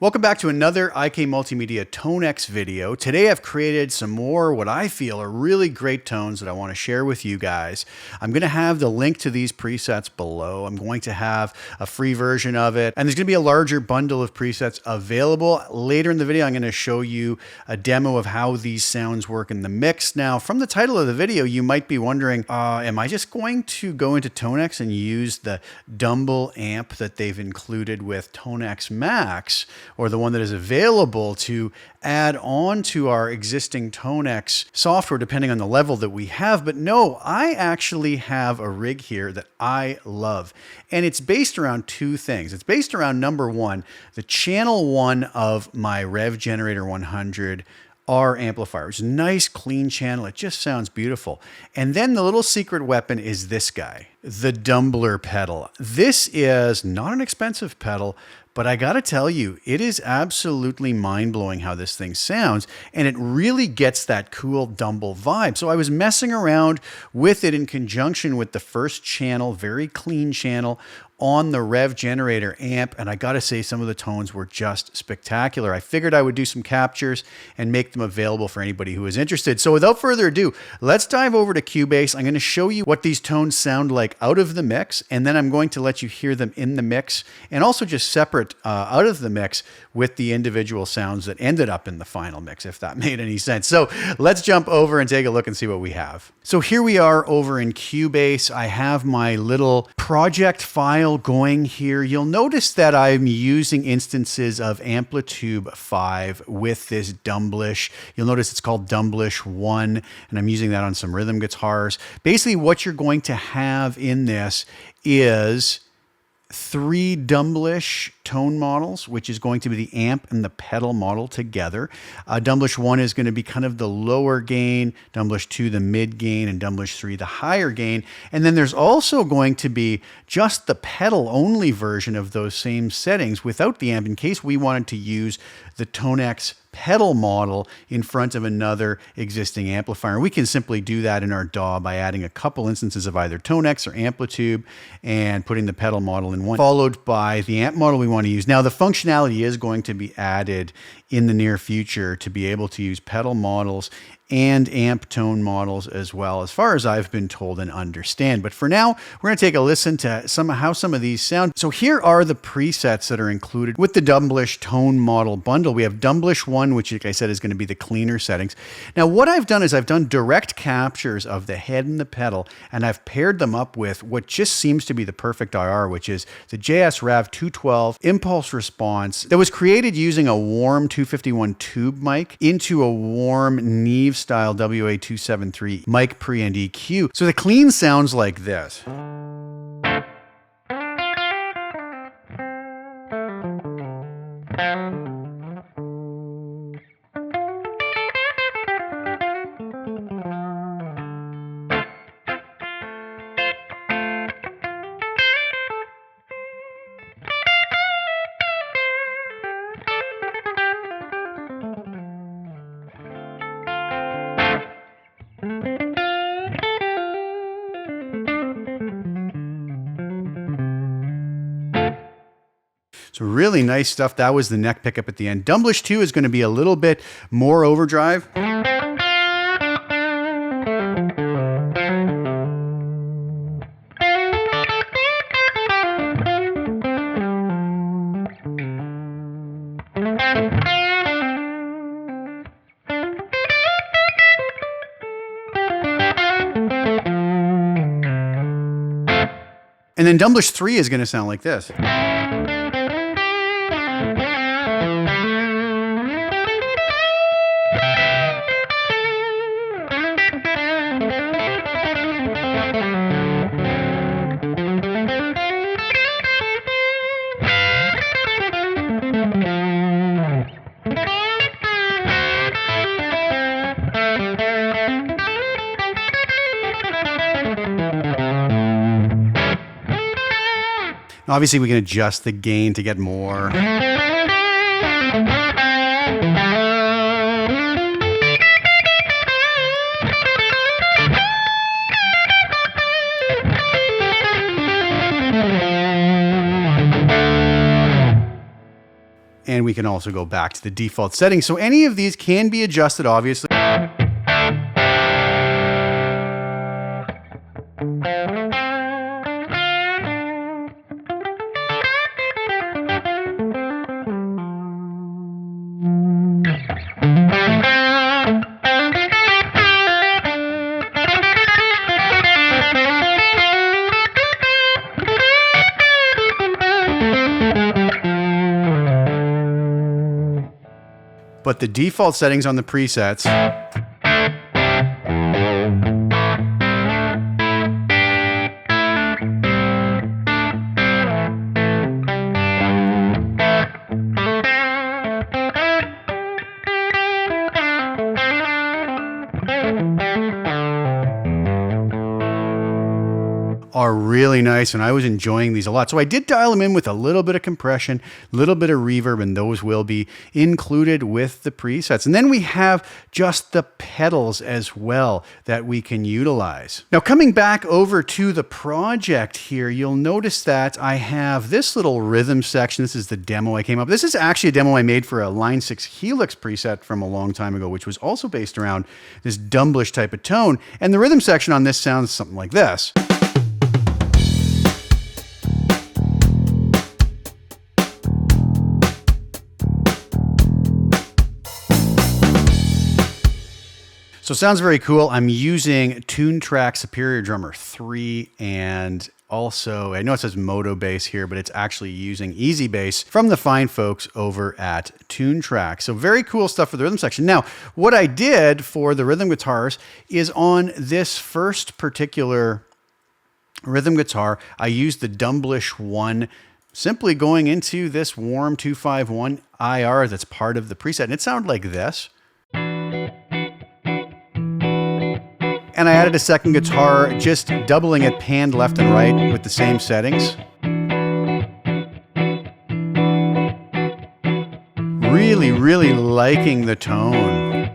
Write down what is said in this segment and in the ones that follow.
Welcome back to another IK Multimedia TONEX video. Today I've created some more what I feel are really great tones that I want to share with you guys. I'm going to have the link to these presets below. I'm going to have a free version of it, and there's going to be a larger bundle of presets available. Later in the video I'm going to show you a demo of how these sounds work in the mix. Now, from the title of the video you might be wondering, am I just going to go into TONEX and use the Dumble amp that they've included with TONEX Max, or the one that is available, to add on to our existing TONEX software depending on the level that we have? But no, I actually have a rig here that I love. And it's based around two things. It's based around, number one, the channel 1 of my Rev Generator 100 R amplifier. It's a nice clean channel. It just sounds beautiful. And then the little secret weapon is this guy, the Dumbler pedal. This is not an expensive pedal, but I gotta tell you, it is absolutely mind-blowing how this thing sounds, and it really gets that cool Dumble vibe. So I was messing around with it in conjunction with the first channel, very clean channel, on the Rev Generator amp, and I gotta say some of the tones were just spectacular. I figured I would do some captures and make them available for anybody who is interested. So without further ado, let's dive over to Cubase. I'm gonna show you what these tones sound like out of the mix, and then I'm going to let you hear them in the mix, and also just separate out of the mix with the individual sounds that ended up in the final mix, if that made any sense. So let's jump over and take a look and see what we have. So here we are over in Cubase. I have my little project file going here. You'll notice that I'm using instances of Amplitude 5 with this Dumblish. You'll notice it's called Dumblish 1, and I'm using that on some rhythm guitars. Basically, what you're going to have in this is 3 Dumblish tone models, which is going to be the amp and the pedal model together. Dumblish 1 is going to be kind of the lower gain, Dumblish 2 the mid gain, and Dumblish 3 the higher gain. And then there's also going to be just the pedal only version of those same settings without the amp, in case we wanted to use the TONEX pedal model in front of another existing amplifier. We can simply do that in our DAW by adding a couple instances of either TONEX or Amplitude and putting the pedal model in one, followed by the amp model we want to use. Now, the functionality is going to be added in the near future to be able to use pedal models and amp tone models as well, as far as I've been told and understand. But for now, we're going to take a listen to how some of these sound. So here are the presets that are included with the Dumblish tone model bundle. We have Dumblish 1, which, like I said, is going to be the cleaner settings. Now, what I've done is I've done direct captures of the head and the pedal, and I've paired them up with what just seems to be the perfect IR, which is the JS-RAV 212 impulse response that was created using a warm 251 tube mic into a warm Neve style WA273 mic pre and EQ. So the clean sounds like this. So really nice stuff. That was the neck pickup at the end. Dumblish 2 is going to be a little bit more overdrive. And then Dumblish 3 is going to sound like this. Obviously, we can adjust the gain to get more. we can also go back to the default settings. So any of these can be adjusted, obviously. But the default settings on the presets are really nice, and I was enjoying these a lot. So I did dial them in with a little bit of compression, a little bit of reverb, and those will be included with the presets. And then we have just the pedals as well that we can utilize. Now, coming back over to the project here, you'll notice that I have this little rhythm section. This is the demo I came up with. This is actually a demo I made for a Line 6 Helix preset from a long time ago, which was also based around this Dumble-ish type of tone. And the rhythm section on this sounds something like this. So it sounds very cool. I'm using TONEX Superior Drummer 3, and also, I know it says Moto Bass here, but it's actually using Easy Bass from the fine folks over at TONEX. So very cool stuff for the rhythm section. Now, what I did for the rhythm guitars is on this first particular rhythm guitar, I used the Dumble-ish one, simply going into this warm 251 IR that's part of the preset, and it sounded like this. And I added a second guitar, just doubling it panned left and right with the same settings. Really, really liking the tone.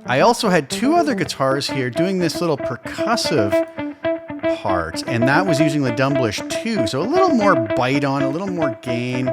I also had two other guitars here doing this little percussive part, and that was using the Dumble-ish 2, so a little more bite on, a little more gain.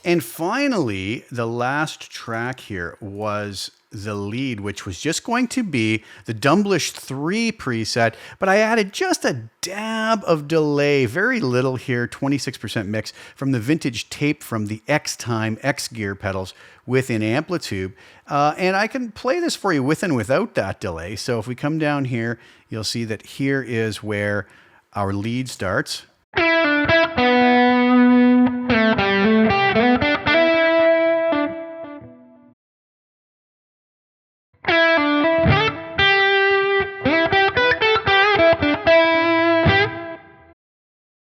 And finally, the last track here was the lead, which was just going to be the Dumble-ish 3 preset, but I added just a dab of delay, very little here, 26% mix from the vintage tape from the X-Time X-Gear pedals within Amplitude. And I can play this for you with and without that delay. So if we come down here, you'll see that here is where our lead starts.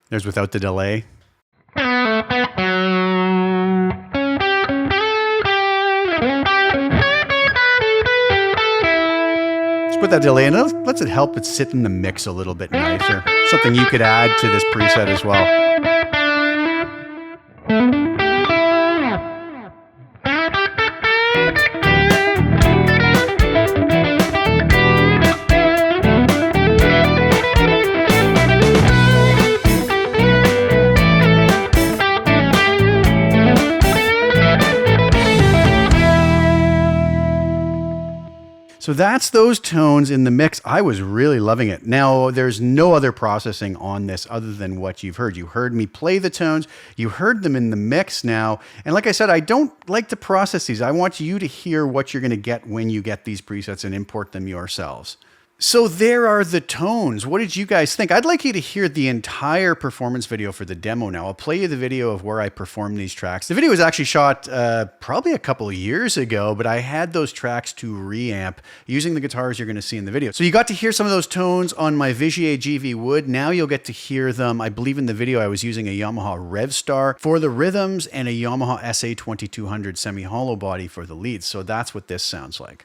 There's without the delay. Just put that delay in. It lets it help it sit in the mix a little bit nicer. Something you could add to this preset as well. So that's those tones in the mix. I was really loving it. Now, there's no other processing on this other than what you've heard. You heard me play the tones. You heard them in the mix now. And like I said, I don't like to process these. I want you to hear what you're going to get when you get these presets and import them yourselves. So there are the tones. What did you guys think? I'd like you to hear the entire performance video for the demo now. I'll play you the video of where I performed these tracks. The video was actually shot probably a couple of years ago, but I had those tracks to reamp using the guitars you're going to see in the video. So you got to hear some of those tones on my Vigier GV Wood. Now you'll get to hear them. I believe in the video I was using a Yamaha Revstar for the rhythms and a Yamaha SA2200 semi-hollow body for the leads. So that's what this sounds like.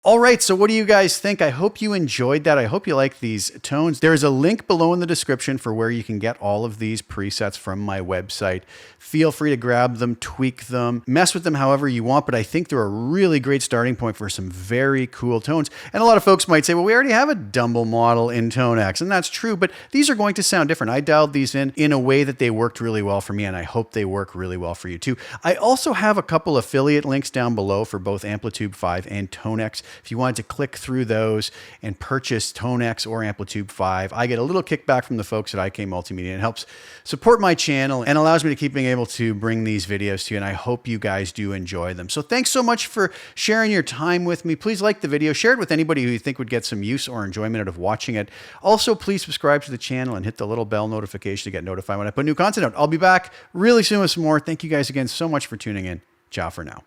All right, so what do you guys think? I hope you enjoyed that. I hope you like these tones. There's a link below in the description for where you can get all of these presets from my website. Feel free to grab them, tweak them, mess with them however you want, but I think they're a really great starting point for some very cool tones. And a lot of folks might say, well, we already have a Dumble model in TONEX, and that's true, but these are going to sound different. I dialed these in a way that they worked really well for me, and I hope they work really well for you too. I also have a couple affiliate links down below for both Amplitude 5 and TONEX. If you wanted to click through those and purchase TONEX or Amplitude 5, I get a little kickback from the folks at IK Multimedia. It helps support my channel and allows me to keep being able to bring these videos to you, and I hope you guys do enjoy them. So thanks so much for sharing your time with me. Please like the video, share it with anybody who you think would get some use or enjoyment out of watching it. Also, please subscribe to the channel and hit the little bell notification to get notified when I put new content out. I'll be back really soon with some more. Thank you guys again so much for tuning in. Ciao for now.